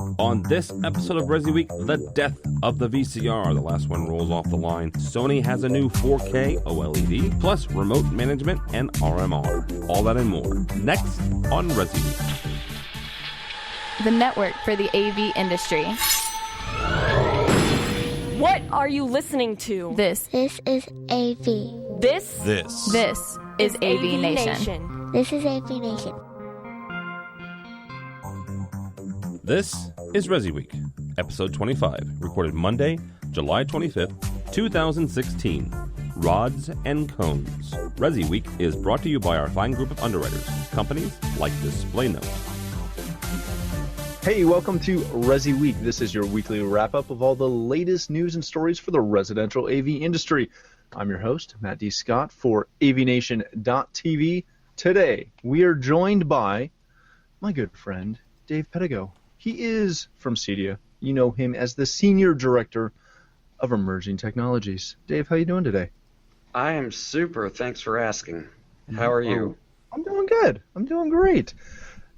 On this episode of ResiWeek, the death of the VCR. The last one rolls off the line. Sony has a new 4K OLED, plus remote management and RMR. All that and more. Next on ResiWeek. The network for the AV industry. What are you listening to? This is AV. This is AVNation. This is AVNation. This is ResiWeek, episode 25, recorded Monday, July 25th, 2016. Rods and Cones. ResiWeek is brought to you by our fine group of underwriters, companies like Display Note. Hey, welcome to ResiWeek. This is your weekly wrap-up of all the latest news and stories for the residential AV industry. I'm your host, Matt D. Scott, for AVNation.tv. Today, we are joined by my good friend, Dave Pedigo. He is from CEDIA. You know him as the Senior Director of Emerging Technologies. Dave, how you doing today? I am super. Thanks for asking. How are you? I'm doing good. I'm doing great.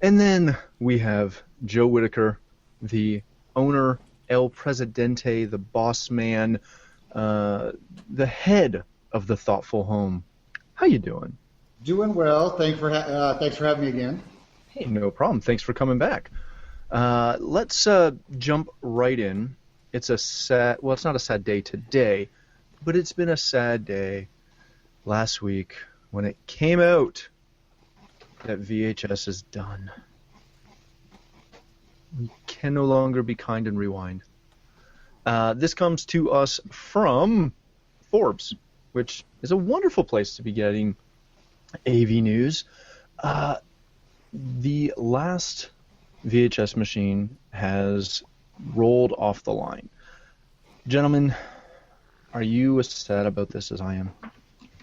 And then we have Joe Whitaker, the owner, El Presidente, the boss man, the head of the Thoughtful Home. How you doing? Doing well. Thanks for having me again. Hey, no problem. Thanks for coming back. Let's jump right in. It's it's not a sad day today, but it's been a sad day last week when it came out that VHS is done. We can no longer be kind and rewind. This comes to us from Forbes, which is a wonderful place to be getting AV news. The last VHS machine has rolled off the line. Gentlemen, are you as sad about this as I am?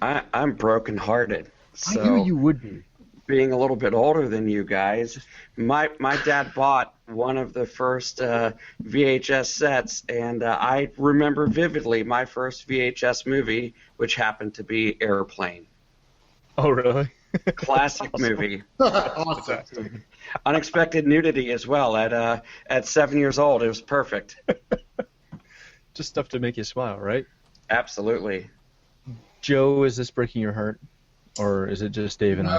I'm brokenhearted. So, I knew you would be. Being a little bit older than you guys, my dad bought one of the first VHS sets, and I remember vividly my first VHS movie, which happened to be Airplane. Oh, really? Classic movie. Awesome. Unexpected nudity as well at 7 years old. It was perfect. Just stuff to make you smile, right? Absolutely. Joe, is this breaking your heart? Or is it just Dave and I?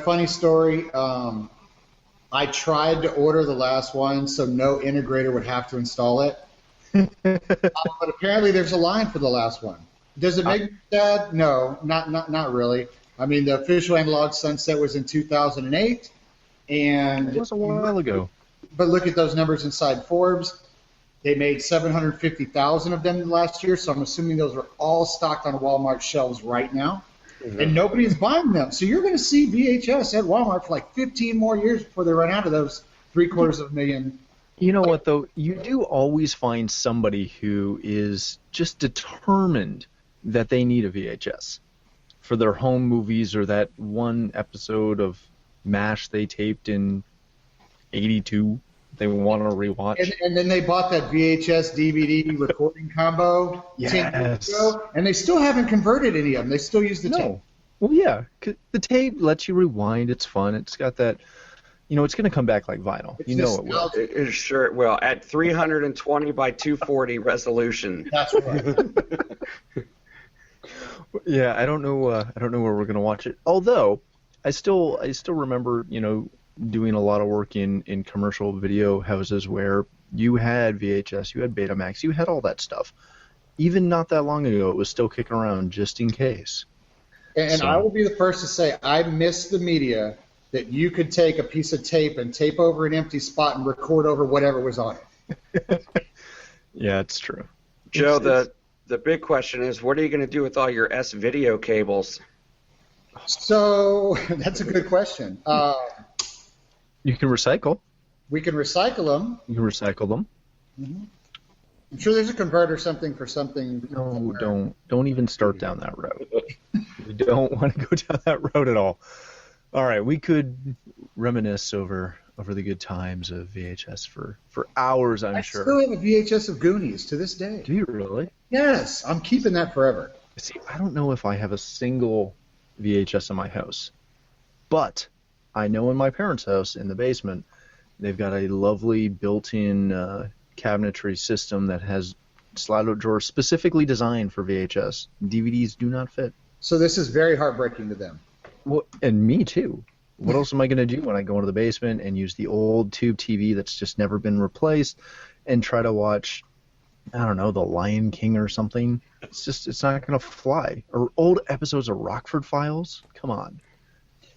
Funny story. I tried to order the last one so no integrator would have to install it. But apparently there's a line for the last one. Does it make me sad? No, not really. I mean, the official analog sunset was in 2008. And it was a while ago. But look at those numbers inside Forbes. They made 750,000 of them last year, so I'm assuming those are all stocked on Walmart shelves right now. Mm-hmm. And nobody is buying them. So you're going to see VHS at Walmart for like 15 more years before they run out of those 750,000. You know what, though? You do always find somebody who is just determined that they need a VHS for their home movies or that one episode of MASH they taped in 82 they want to rewatch. And then they bought that VHS DVD recording combo 10 years ago, and they still haven't converted any of them. They still use the tape. Well, yeah. The tape lets you rewind. It's fun. It's got that, it's going to come back like vinyl. It's it will. It sure will. At 320 by 240 resolution. That's right. Yeah, I don't know where we're going to watch it. Although, I still remember, doing a lot of work in commercial video houses where you had VHS, you had Betamax, you had all that stuff. Even not that long ago, it was still kicking around just in case. And I will be the first to say I miss the media that you could take a piece of tape and tape over an empty spot and record over whatever was on it. Yeah, it's true. Joe, the big question is, what are you going to do with all your S-video cables? So that's a good question. You can recycle. We can recycle them. You can recycle them. Mm-hmm. I'm sure there's a converter something for something. No, don't even start down that road. We don't want to go down that road at all. All right, we could reminisce over the good times of VHS for hours, I'm sure. I still have a VHS of Goonies to this day. Do you really? Yes, I'm keeping that forever. See, I don't know if I have a single VHS in my house, but I know in my parents' house in the basement They've got a lovely built-in cabinetry system that has slide-out drawers specifically designed for VHS. DVDs do not fit. So this is very heartbreaking to them. Well, and me too. What else am I going to do when I go into the basement and use the old tube TV that's just never been replaced and try to watch, I don't know, The Lion King or something? It's not going to fly. Or old episodes of Rockford Files? Come on.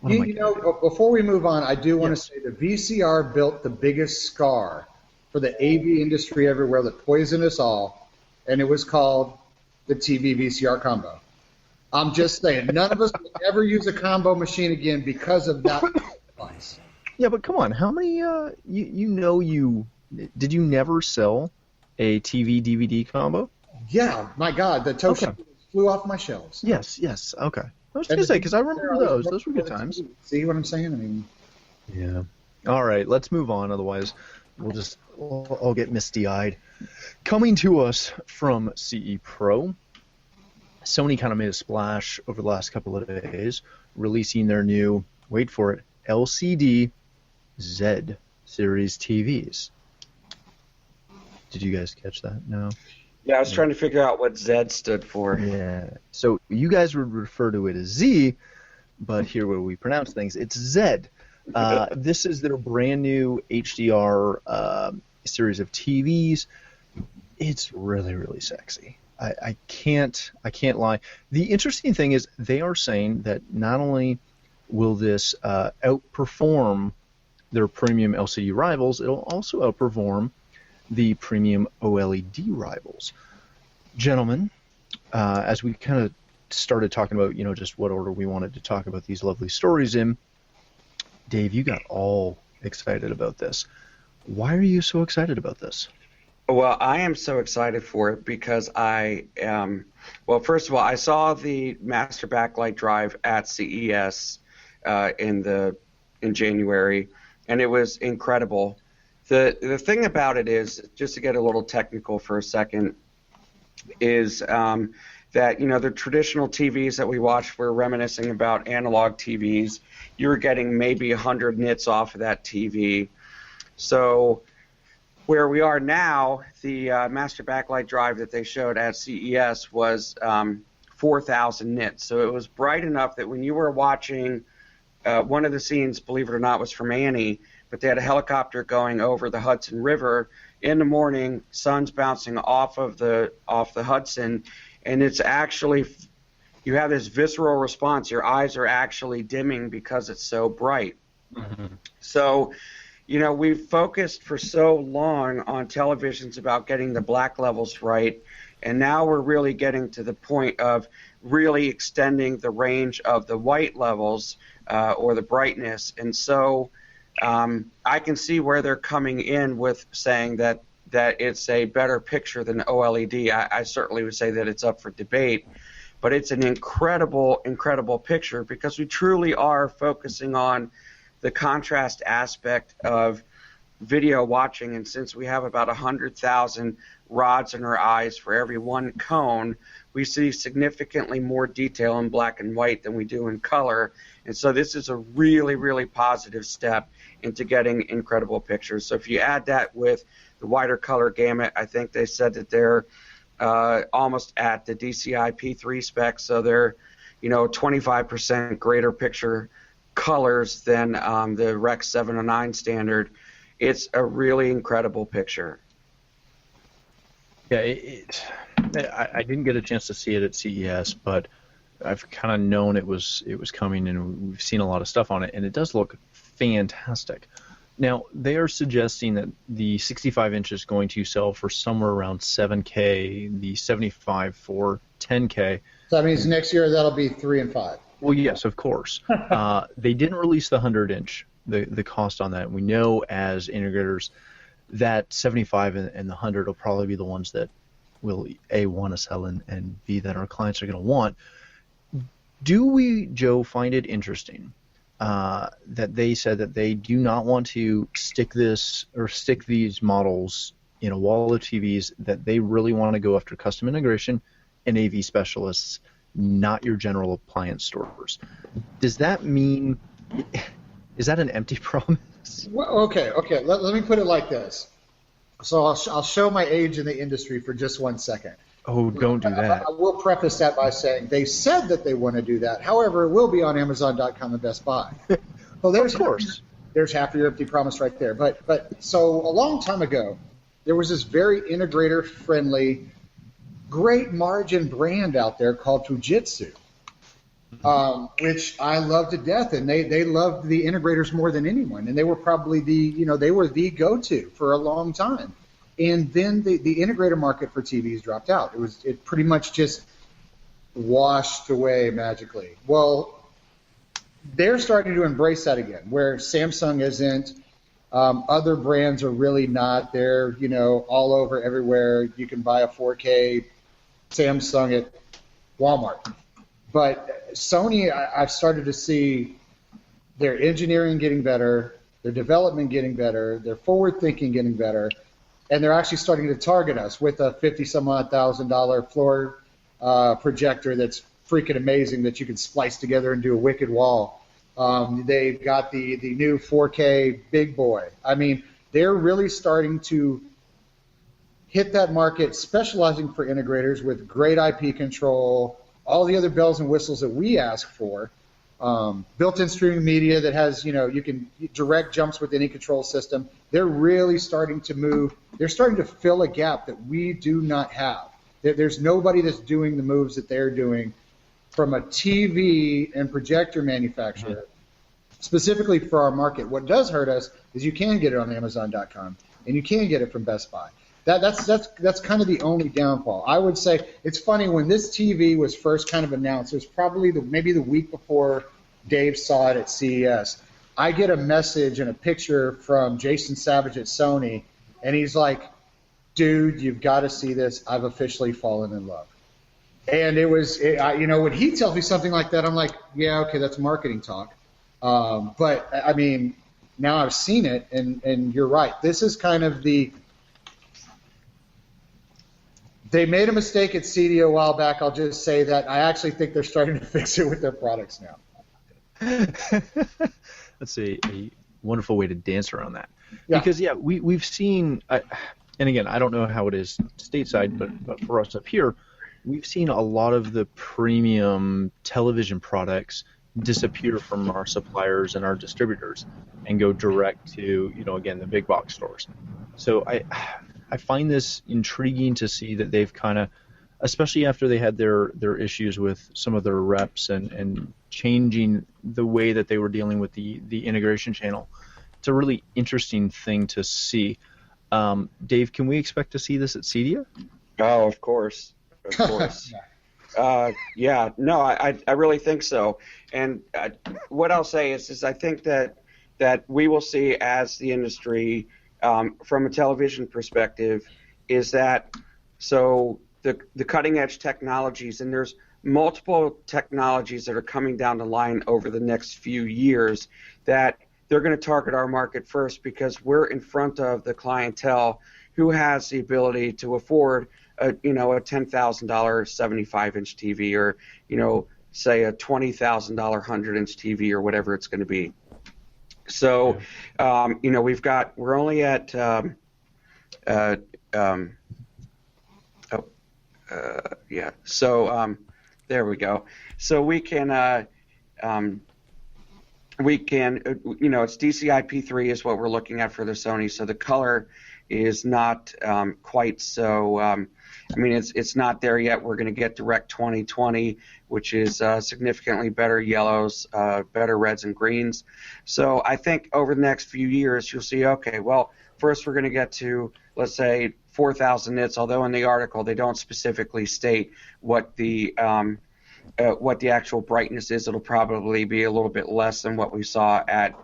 Before we move on, I do want to say the VCR built the biggest scar for the AV industry everywhere that poisoned us all, and it was called the TV VCR combo. I'm just saying, none of us will ever use a combo machine again because of that device. Yeah, but come on, how many, did you never sell a TV DVD combo? Yeah, my God, the Toshiba flew off my shelves. Yes, okay. I was going to say, because I remember those. Those were good times. See what I'm saying? Yeah. All right, let's move on, otherwise I'll get misty-eyed. Coming to us from CE Pro, Sony kind of made a splash over the last couple of days, releasing their new, wait for it, LCD Z series TVs. Did you guys catch that? No? Yeah, I was trying to figure out what Z stood for. Yeah. So you guys would refer to it as Z, but here where we pronounce things, it's Z. This is their brand new HDR series of TVs. It's really, really sexy. I can't lie. The interesting thing is they are saying that not only will this outperform their premium LCD rivals, it'll also outperform the premium OLED rivals. Gentlemen, as we kind of started talking about, just what order we wanted to talk about these lovely stories in, Dave, you got all excited about this. Why are you so excited about this? Well, I am so excited for it because first of all, I saw the master backlight drive at CES in January, and it was incredible. The thing about it is, just to get a little technical for a second, is that the traditional TVs that we watched were reminiscing about analog TVs. You were getting maybe 100 nits off of that TV. So where we are now, the master backlight drive that they showed at CES was 4,000 nits. So it was bright enough that when you were watching one of the scenes, believe it or not, was from Annie, but they had a helicopter going over the Hudson River in the morning, sun's bouncing off the Hudson, and it's actually, you have this visceral response. Your eyes are actually dimming because it's so bright. Mm-hmm. So, we've focused for so long on televisions about getting the black levels right, and now we're really getting to the point of really extending the range of the white levels or the brightness. And so I can see where they're coming in with saying that it's a better picture than OLED. I certainly would say that it's up for debate, but it's an incredible, incredible picture because we truly are focusing on the contrast aspect of video watching, and since we have about 100,000 rods in our eyes for every one cone, we see significantly more detail in black and white than we do in color, and so this is a really, really positive step into getting incredible pictures. So if you add that with the wider color gamut, I think they said that they're almost at the DCI P3 spec, so they're 25% greater picture colors than the Rec 709 standard. It's a really incredible picture. Yeah, I didn't get a chance to see it at CES, but I've kind of known it was coming, and we've seen a lot of stuff on it, and it does look fantastic. Now, they are suggesting that the 65 inch is going to sell for somewhere around 7K, the 75 for 10K. So that means next year that'll be 3 and 5. Well, yes, of course. They didn't release the 100-inch, the cost on that. We know as integrators that 75 and the 100 will probably be the ones that will, A, want to sell, and B, that our clients are going to want. Do we, Joe, find it interesting that they said that they do not want to stick these models in a wall of TVs, that they really want to go after custom integration and AV specialists, not your general appliance stores? Does that mean, is that an empty promise? Well, okay. Let me put it like this. So I'll show my age in the industry for just 1 second. Oh, don't do that. I will preface that by saying they said that they want to do that. However, it will be on Amazon.com and Best Buy. Well, Of course. There's half your empty promise right there. But so a long time ago, there was this very integrator-friendly, great margin brand out there called Fujitsu, which I love to death, and they loved the integrators more than anyone, and they were probably they were the go-to for a long time. And then the integrator market for TVs dropped out. It pretty much just washed away magically. Well, they're starting to embrace that again, where Samsung isn't. Other brands are really not. They're all over everywhere. You can buy a 4K Samsung at Walmart. But Sony, I've started to see their engineering getting better, their development getting better, their forward thinking getting better, and they're actually starting to target us with a $50,000 floor projector that's freaking amazing that you can splice together and do a wicked wall. They've got the new 4K big boy. I mean, they're really starting to hit that market, specializing for integrators with great IP control, all the other bells and whistles that we ask for. Built-in streaming media that has, you can direct jumps with any control system. They're really starting to move. They're starting to fill a gap that we do not have. There's nobody that's doing the moves that they're doing from a TV and projector manufacturer, specifically for our market. What does hurt us is you can get it on Amazon.com and you can get it from Best Buy. That's kind of the only downfall. I would say it's funny when this TV was first kind of announced. It was probably maybe the week before Dave saw it at CES. I get a message and a picture from Jason Savage at Sony, and he's like, "Dude, you've got to see this. I've officially fallen in love." And when he tells me something like that, I'm like, "Yeah, okay, that's marketing talk." But I mean, now I've seen it, and you're right. This is kind of They made a mistake at CD a while back. I'll just say that I actually think they're starting to fix it with their products now. That's a wonderful way to dance around that. Yeah. Because, we've seen, and again, I don't know how it is stateside, but for us up here, we've seen a lot of the premium television products disappear from our suppliers and our distributors and go direct to, again, the big box stores. So I find this intriguing to see that they've kind of, especially after they had their issues with some of their reps and changing the way that they were dealing with the integration channel. It's a really interesting thing to see. Dave, can we expect to see this at CEDIA? Oh, of course. No, I really think so. And what I'll say is I think that we will see as the industry, from a television perspective, is that so the cutting edge technologies, and there's multiple technologies that are coming down the line over the next few years that they're going to target our market first because we're in front of the clientele who has the ability to afford a $10,000 75-inch TV or say a $20,000 100-inch TV or whatever it's going to be. So, we're only at, So, there we go. So we can, it's DCI-P3 is what we're looking at for the Sony. So the color is not quite so. It's not there yet. We're going to get Direct 2020, which is significantly better yellows, better reds and greens. So I think over the next few years, you'll see, okay, well, first we're going to get to, let's say, 4,000 nits, although in the article they don't specifically state what the actual brightness is. It'll probably be a little bit less than what we saw at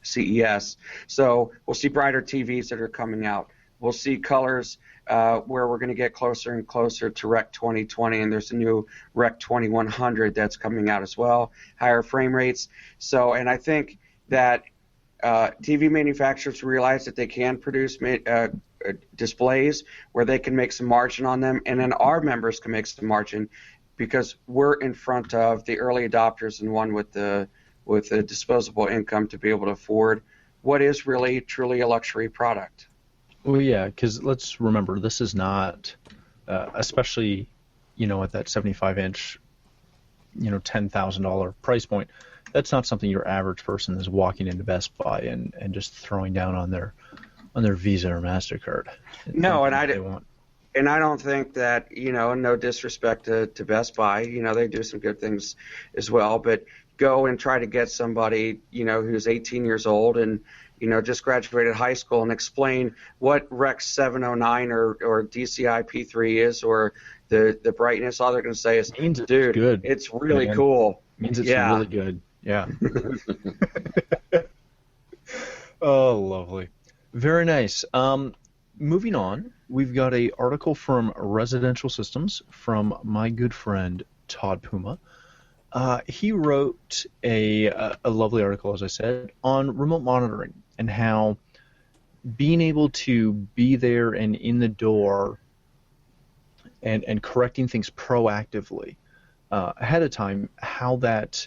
CES. So we'll see brighter TVs that are coming out. We'll see colors where we're going to get closer and closer to Rec 2020, and there's a new Rec 2100 that's coming out as well, higher frame rates. So, and I think that TV manufacturers realize that they can produce displays where they can make some margin on them, and then our members can make some margin because we're in front of the early adopters and one with the disposable income to be able to afford what is really truly a luxury product. Well, yeah, because let's remember, this is not, especially, at that 75-inch, $10,000 price point. That's not something your average person is walking into Best Buy and just throwing down on their Visa or MasterCard. No, and I don't think that, no disrespect to Best Buy, they do some good things as well, but go and try to get somebody, who's 18 years old and, just graduated high school and explain what Rex 709 or DCI P3 is or the brightness. All they're going to say is, dude, good. It's really cool. Means it's really good. Yeah. Oh, lovely. Very nice. Moving on, we've got an article from Residential Systems from my good friend Todd Puma. He wrote a lovely article, as I said, on remote monitoring and how being able to be there and in the door and correcting things proactively ahead of time, how that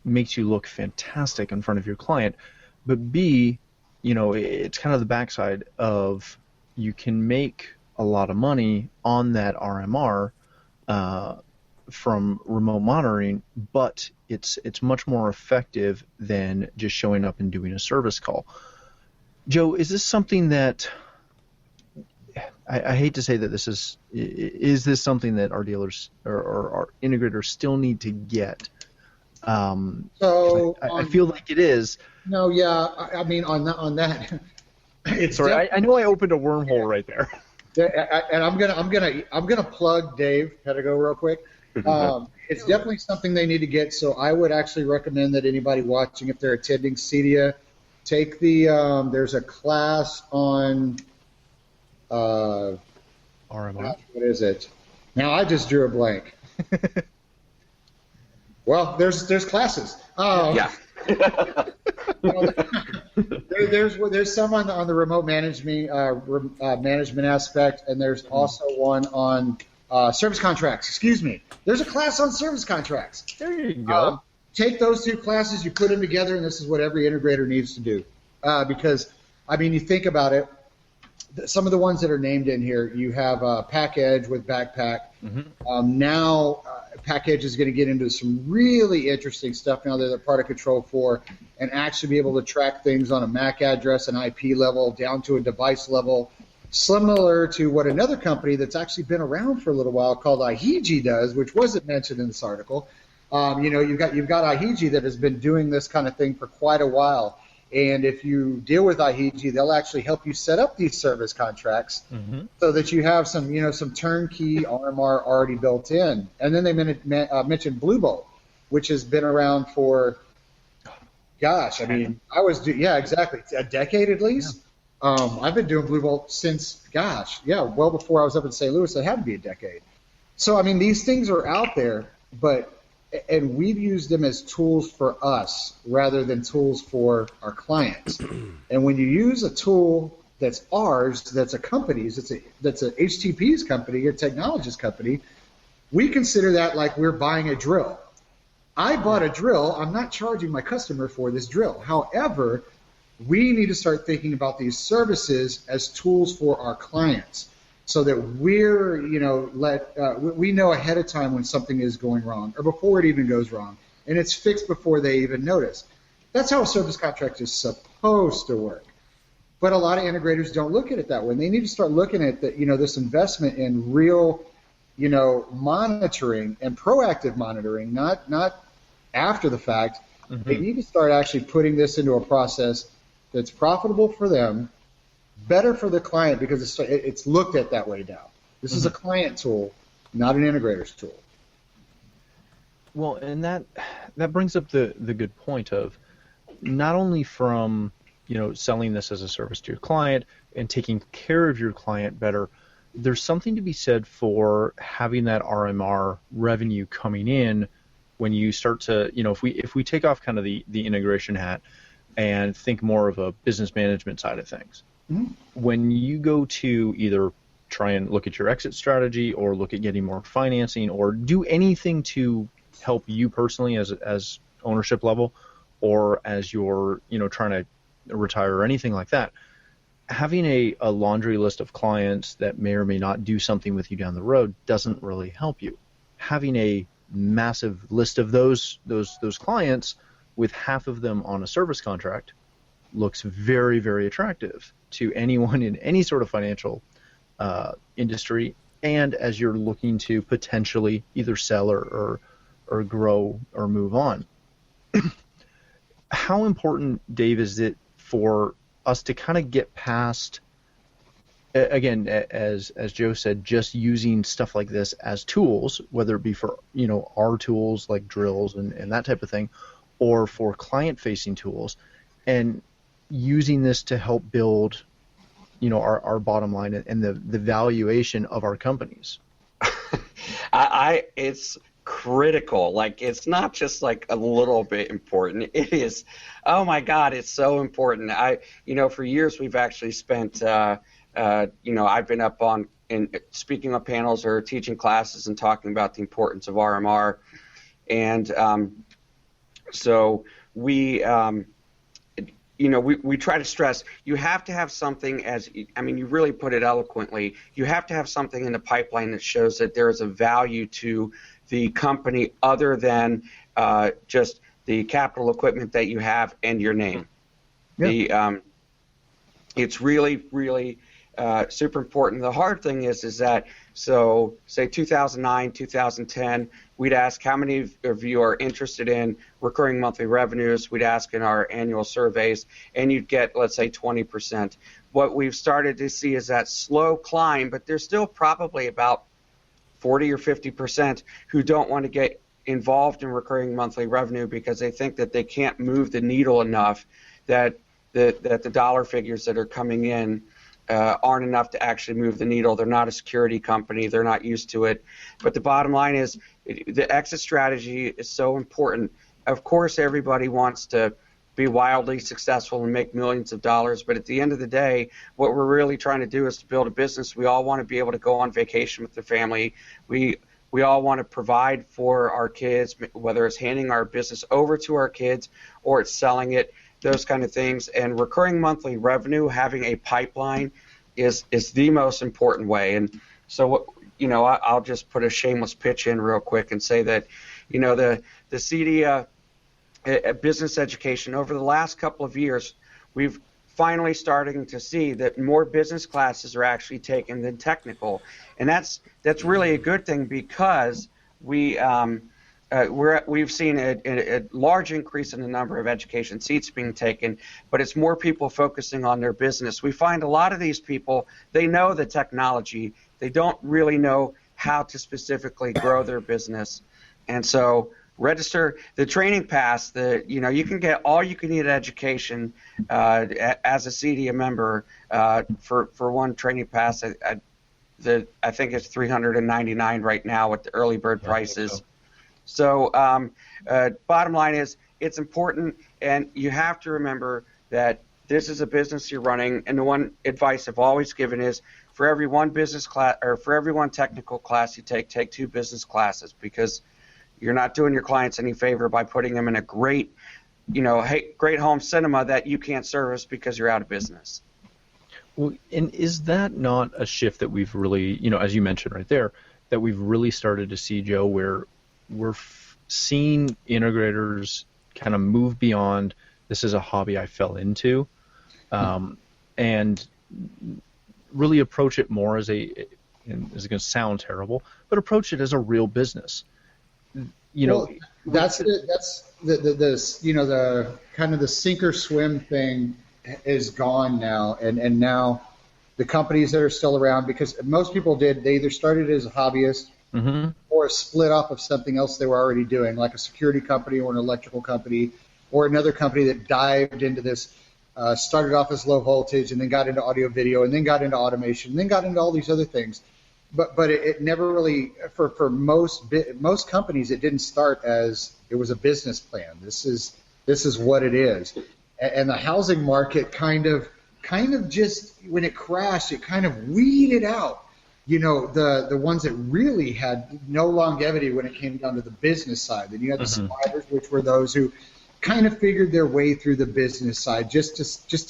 makes you look fantastic in front of your client, but B, it's kind of the backside of you can make a lot of money on that RMR from remote monitoring, but it's much more effective than just showing up and doing a service call. Joe, is this something that I hate to say that this is this something that our dealers or our integrators still need to get? I feel like it is. No, yeah, I mean on that, it's sorry. I know I opened a wormhole right there. And I'm gonna plug Dave Pedigo real quick. It's definitely something they need to get. So I would actually recommend that anybody watching, if they're attending CEDIA, take the there's a class on RMR. What is it? Now I just drew a blank. Well, there's classes. Yeah. There's some on the remote management aspect, and there's also one on service contracts. Excuse me. There's a class on service contracts. There you go. Take those two classes, you put them together, and this is what every integrator needs to do. Because, I mean, you think about it, some of the ones that are named in here, you have Pack Edge with Backpack. Mm-hmm. Now, Pack Edge is going to get into some really interesting stuff now that they're part of Control 4 and actually be able to track things on a MAC address and IP level down to a device level, similar to what another company that's actually been around for a little while called IHG does, which wasn't mentioned in this article. You've got IHG that has been doing this kind of thing for quite a while. And if you deal with IHG, they'll actually help you set up these service contracts so that you have some turnkey RMR already built in. And then they mentioned Blue Bolt, which has been around for, gosh, I mean, exactly, a decade at least. Yeah. I've been doing Blue Bolt since, well before I was up in St. Louis. It had to be a decade. So, I mean, these things are out there, and we've used them as tools for us rather than tools for our clients. And when you use a tool that's ours, that's a company's, that's a HTP's company, a technologist company, we consider that like we're buying a drill. I bought a drill. I'm not charging my customer for this drill. However, we need to start thinking about these services as tools for our clients, so that we're, we know ahead of time when something is going wrong or before it even goes wrong, and it's fixed before they even notice. That's how a service contract is supposed to work. But a lot of integrators don't look at it that way. And they need to start looking at this investment in real, monitoring and proactive monitoring, not after the fact. Mm-hmm. They need to start actually putting this into a process that's profitable for them, better for the client, because it's looked at that way now. This is a client tool, not an integrator's tool. Well, and that brings up the good point of not only from selling this as a service to your client and taking care of your client better, there's something to be said for having that RMR revenue coming in when you start to, if we take off kind of the integration hat and think more of a business management side of things. Mm-hmm. When you go to either try and look at your exit strategy or look at getting more financing or do anything to help you personally as ownership level, or as you're, trying to retire or anything like that, having a laundry list of clients that may or may not do something with you down the road doesn't really help you. Having a massive list of those clients with half of them on a service contract looks very, very attractive to anyone in any sort of financial industry, and as you're looking to potentially either sell or grow or move on. How important, Dave, is it for us to kind of get past, again, as Joe said, just using stuff like this as tools, whether it be for our tools like drills and that type of thing, or for client-facing tools, and using this to help build our bottom line and the valuation of our companies? It's critical. Like, it's not just like a little bit important. It is, oh my God, it's so important. For years we've actually spent, I've been up on and speaking on panels or teaching classes and talking about the importance of RMR, and so we try to stress you have to have something, you really put it eloquently, you have to have something in the pipeline that shows that there is a value to the company other than just the capital equipment that you have and your name. Yeah. It's really, really super important. The hard thing is that, so say 2009, 2010, we'd ask how many of you are interested in recurring monthly revenues. We'd ask in our annual surveys, and you'd get, let's say, 20%. What we've started to see is that slow climb, but there's still probably about 40 or 50% who don't want to get involved in recurring monthly revenue because they think that they can't move the needle enough, that the dollar figures that are coming in aren't enough to actually move the needle. They're not a security company. They're not used to it. But the bottom line is the exit strategy is so important. Of course, everybody wants to be wildly successful and make millions of dollars, but at the end of the day, what we're really trying to do is to build a business. We all want to be able to go on vacation with the family. We all want to provide for our kids, whether it's handing our business over to our kids or it's selling it, those kind of things. And recurring monthly revenue, having a pipeline, is the most important way. And so, I'll just put a shameless pitch in real quick and say that, the CD business education, over the last couple of years, we've finally starting to see that more business classes are actually taken than technical, and that's really a good thing, because we've seen a large increase in the number of education seats being taken, but it's more people focusing on their business. We find a lot of these people, they know the technology, they don't really know how to specifically grow their business, and so register the training pass. You can get all you can eat education as a CDA member for one training pass. I think it's $399 right now with the early bird prices. So bottom line is, it's important, and you have to remember that this is a business you're running. And the one advice I've always given is, for every one business class or for every one technical class you take 2 business classes, because you're not doing your clients any favor by putting them in a great home cinema that you can't service because you're out of business. Well, and is that not a shift that we've really, as you mentioned right there, that we've really started to see, Joe, where we're seeing integrators kind of move beyond, this is a hobby I fell into, and really approach it more as and it's going to sound terrible, but approach it as a real business. That's the kind of the sink or swim thing is gone now, and now the companies that are still around, because most people they either started as a hobbyist or a split off of something else they were already doing, like a security company or an electrical company or another company that dived into this, started off as low voltage and then got into audio video and then got into automation and then got into all these other things. But it never really, for most companies, it didn't start as it was a business plan. This is what it is, and the housing market kind of just, when it crashed, it kind of weeded out, the ones that really had no longevity when it came down to the business side. Then you had the survivors, which were those who kind of figured their way through the business side just to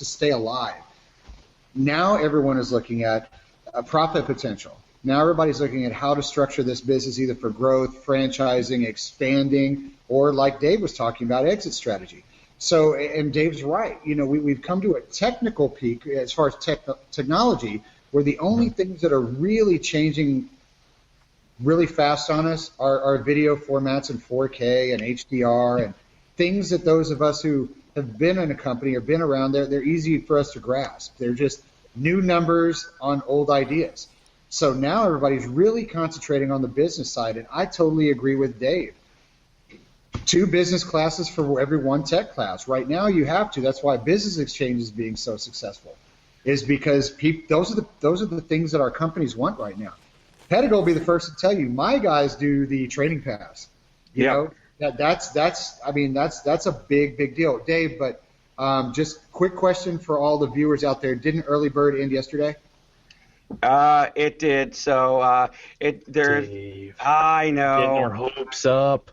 stay alive. Now everyone is looking at a profit potential. Now everybody's looking at how to structure this business either for growth, franchising, expanding, or like Dave was talking about, exit strategy. So, and Dave's right. You know, we've come to a technical peak as far as technology, where the only things that are really changing really fast on us are video formats in 4K and HDR and things that those of us who have been in a company or been around there, they're easy for us to grasp. They're just new numbers on old ideas. So now everybody's really concentrating on the business side, and I totally agree with Dave. 2 business classes for every 1 tech class. Right now you have to. That's why Business Exchange is being so successful, is because those are the things that our companies want right now. Pedigo will be the first to tell you, my guys do the training pass. You know, that's a big deal. Dave, but just quick question for all the viewers out there. Didn't Early Bird end yesterday? It did. So Dave, I know. getting our hopes up.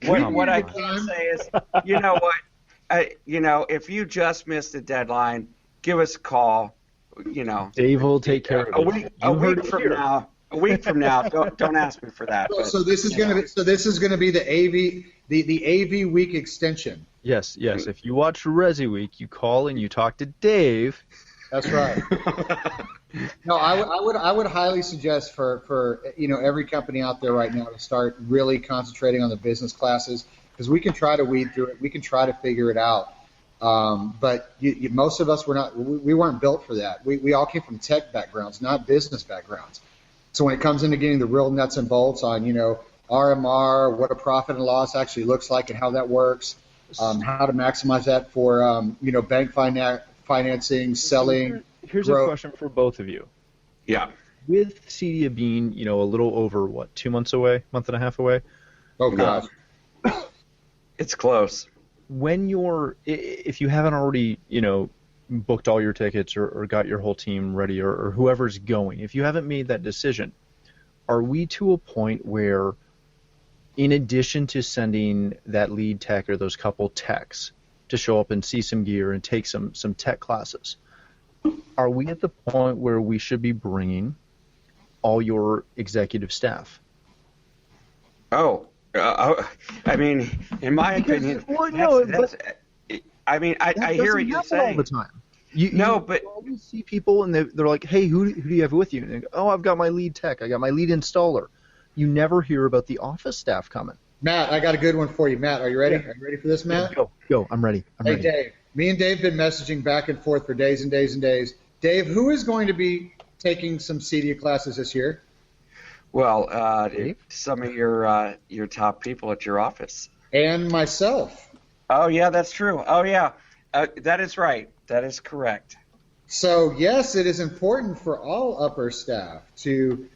What I can say is, you know what, if you just missed the deadline, give us a call. You know, Dave will take care of it. A week from now, don't ask me for that. So this is going to be the AV Week extension. Yes. If you watch ResiWeek, you call and you talk to Dave. That's right. No, I would highly suggest for every company out there right now to start really concentrating on the business classes, because we can try to weed through it, we can try to figure it out. But most of us we weren't built for that. We all came from tech backgrounds, not business backgrounds. So when it comes into getting the real nuts and bolts on RMR, what a profit and loss actually looks like, and how that works, how to maximize that for bank financing, selling. Here's growth. a question for both of you. Yeah. With Cedia being, a little over, 2 months away, month and a half away? Oh, gosh. It's close. If you haven't already, booked all your tickets or got your whole team ready or whoever's going, if you haven't made that decision, are we to a point where, in addition to sending that lead tech or those couple techs to show up and see some gear and take some tech classes, are we at the point where we should be bringing all your executive staff? Oh, I mean, in my opinion, I hear what you're saying. All the time. But you always see people and they're like, "Hey, who do you have with you?" And they go, "Oh, I've got my lead tech. I got my lead installer." You never hear about the office staff coming. Matt, I got a good one for you. Matt, are you ready? Are you ready for this, Matt? Go. I'm ready. Hey, Dave. Me and Dave been messaging back and forth for days and days and days. Dave, who is going to be taking some Cedia classes this year? Well, some of your top people at your office. And myself. Oh, yeah, that's true. Oh, yeah. That is right. That is correct. So, yes, it is important for all upper staff to,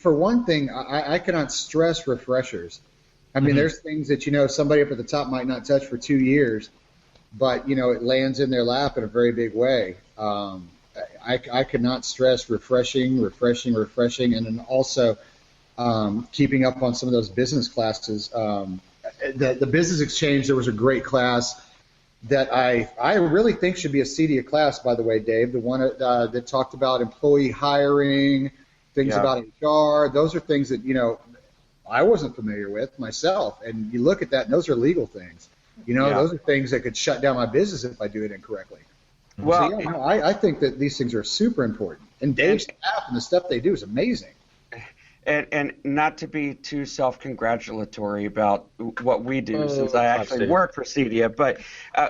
for one thing, I cannot stress refreshers. There's things that, somebody up at the top might not touch for 2 years, but, it lands in their lap in a very big way. I could not stress refreshing, and then also keeping up on some of those business classes. The Business Exchange, there was a great class that I really think should be a Cedia class, by the way, Dave, the one that talked about employee hiring, things about HR. Those are things that, I wasn't familiar with myself. And you look at that, and those are legal things. Those are things that could shut down my business if I do it incorrectly. Well, so, I think that these things are super important. And Dave's staff and the stuff they do is amazing. And not to be too self-congratulatory about what we do, since I actually work for Cedia, but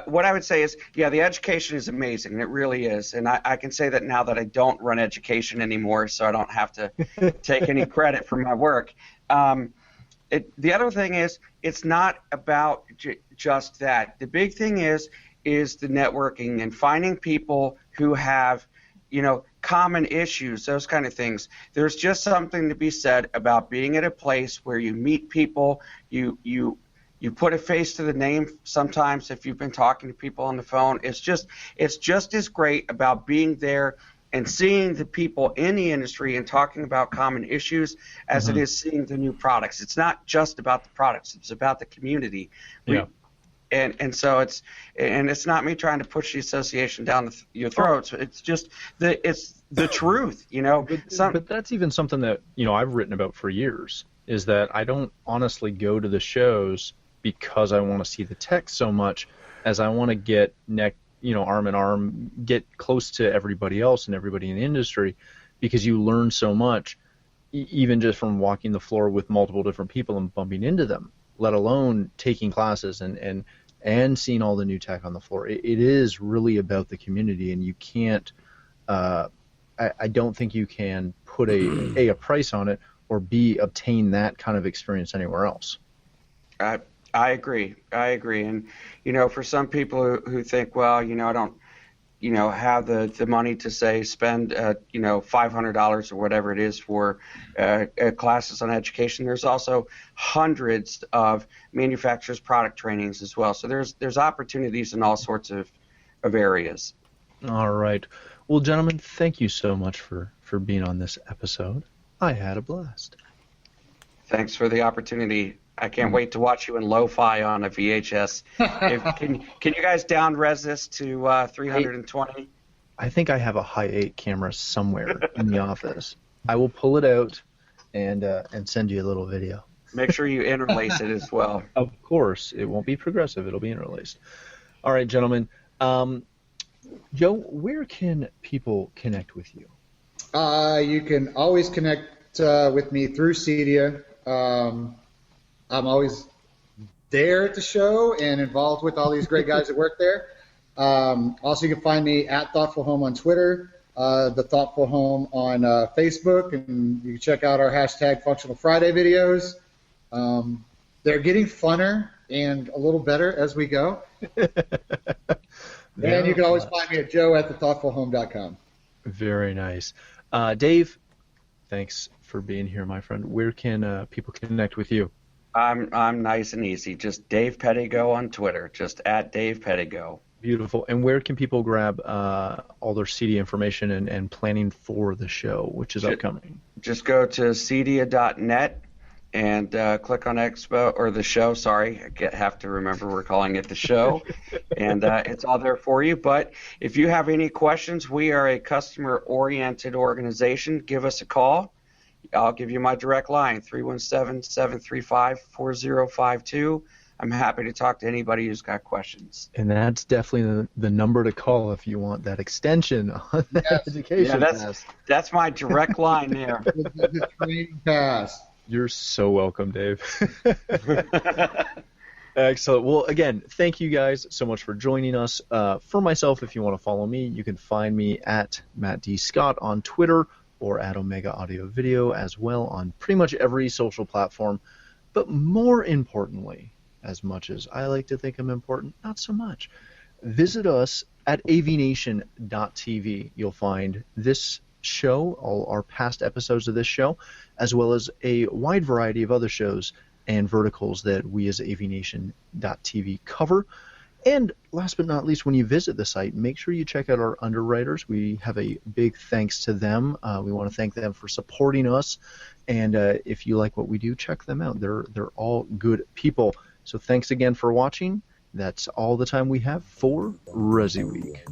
what I would say is, the education is amazing. It really is. And I can say that now that I don't run education anymore, so I don't have to take any credit for my work. The other thing is, it's not about just that. The big thing is the networking and finding people who have, common issues, those kind of things. There's just something to be said about being at a place where you meet people, you put a face to the name sometimes if you've been talking to people on the phone. It's just as great about being there and seeing the people in the industry and talking about common issues as it is seeing the new products. It's not just about the products. It's about the community. And so it's not me trying to push the association down your throats. It's just it's the truth, you know. But that's even something that, you know, I've written about for years, is that I don't honestly go to the shows because I want to see the tech so much as I want to get arm in arm, get close to everybody else and everybody in the industry, because you learn so much, even just from walking the floor with multiple different people and bumping into them, let alone taking classes and seeing all the new tech on the floor. It is really about the community, and you can't, I don't think you can put a price on it, or B, obtain that kind of experience anywhere else. I agree. And, you know, for some people who think, well, you know, I don't, you know, have the money to, say, spend, you know, $500 or whatever it is for classes on education, there's also hundreds of manufacturers' product trainings as well. So there's opportunities in all sorts of areas. All right. Well, gentlemen, thank you so much for being on this episode. I had a blast. Thanks for the opportunity. I can't wait to watch you in lo-fi on a VHS. Can you guys down-res this to 320? I think I have a high 8 camera somewhere in the office. I will pull it out and send you a little video. Make sure you interlace it as well. Of course. It won't be progressive. It'll be interlaced. All right, gentlemen. Joe, where can people connect with you? You can always connect with me through Cedia. I'm always there at the show and involved with all these great guys that work there. Also, you can find me at Thoughtful Home on Twitter, the Thoughtful Home on Facebook, and you can check out our hashtag Functional Friday videos. They're getting funner and a little better as we go. And you can always find me at joe@thethoughtfulhome.com. Very nice. Dave, thanks for being here, my friend. Where can people connect with you? I'm nice and easy. Just Dave Pedigo on Twitter. Just at Dave Pedigo. Beautiful. And where can people grab all their CD information and planning for the show, which is upcoming? Just go to cedia.net and click on Expo, or the show, sorry. I have to remember we're calling it the show. And it's all there for you. But if you have any questions, we are a customer-oriented organization. Give us a call. I'll give you my direct line, 317-735-4052. I'm happy to talk to anybody who's got questions. And that's definitely the number to call if you want that extension on that education pass. That's my direct line there. The training pass. You're so welcome, Dave. Excellent. Well, again, thank you guys so much for joining us. For myself, if you want to follow me, you can find me at Matt D. Scott on Twitter, or at Omega Audio Video as well on pretty much every social platform. But more importantly, as much as I like to think I'm important, not so much. Visit us at AVNation.tv. You'll find this show, all our past episodes of this show, as well as a wide variety of other shows and verticals that we as AVNation.tv cover. And last but not least, when you visit the site, make sure you check out our underwriters. We have a big thanks to them. We want to thank them for supporting us. And if you like what we do, check them out. They're all good people. So thanks again for watching. That's all the time we have for ResiWeek.